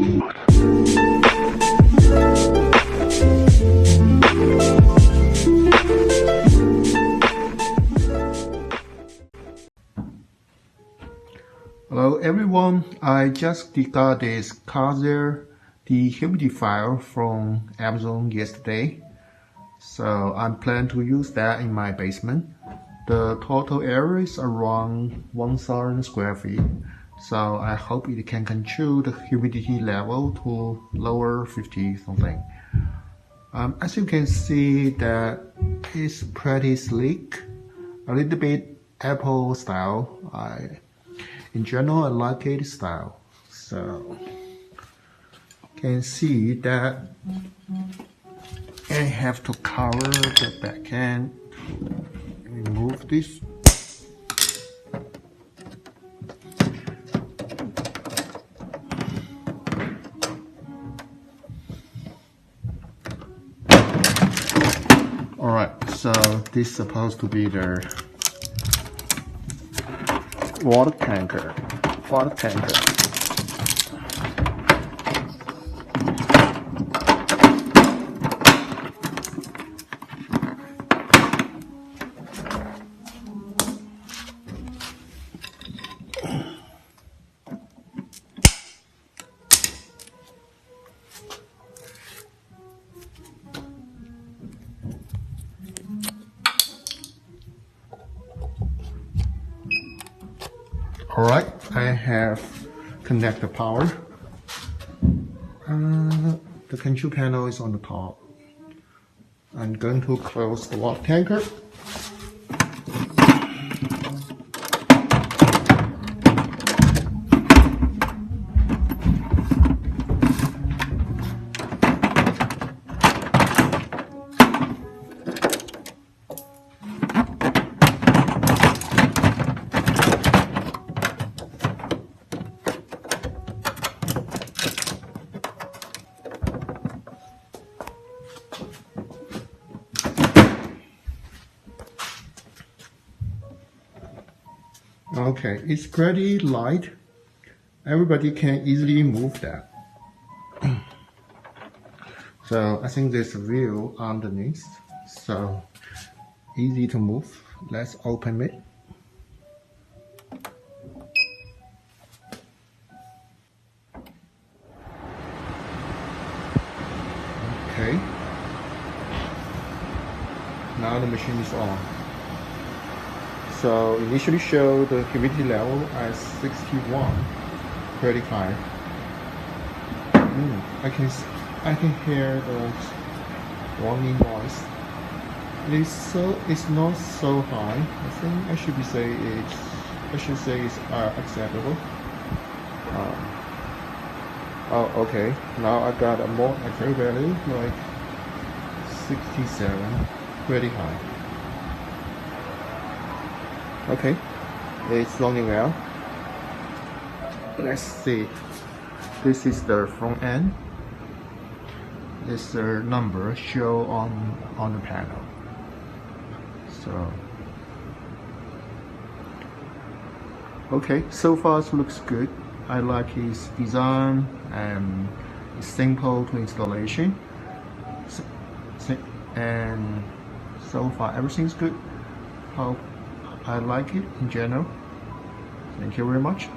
Hello everyone, I just got this Colzer dehumidifier from Amazon yesterday. So I'm planning to use that in my basement. The total area is around 1,000 square feet. So I hope it can control the humidity level to lower 50 something. As you can see, that it's pretty sleek, a little bit Apple style. In general, I like it style. So you can see that I have to cover the back end. Remove this. Alright, so this is supposed to be the water tanker. Alright, I have connected the power. The control panel is on the top. I'm going to close the water tanker. Okay, it's pretty light. Everybody can easily move that. So I think there's a wheel underneath, so easy to move. Let's open it. Okay. Now the machine is on. So initially show the humidity level as 61, pretty high. I can hear the warning noise. It's not so high. I think I should say it's acceptable. Oh, okay. Now I got a more accurate value, like 67, pretty high. Okay, it's running well. Let's see. This is the front end. This number show on the panel. So okay, so far it looks good. I like its design and it's simple to installation. And so far everything's good. Hope I like it in general. Thank you very much.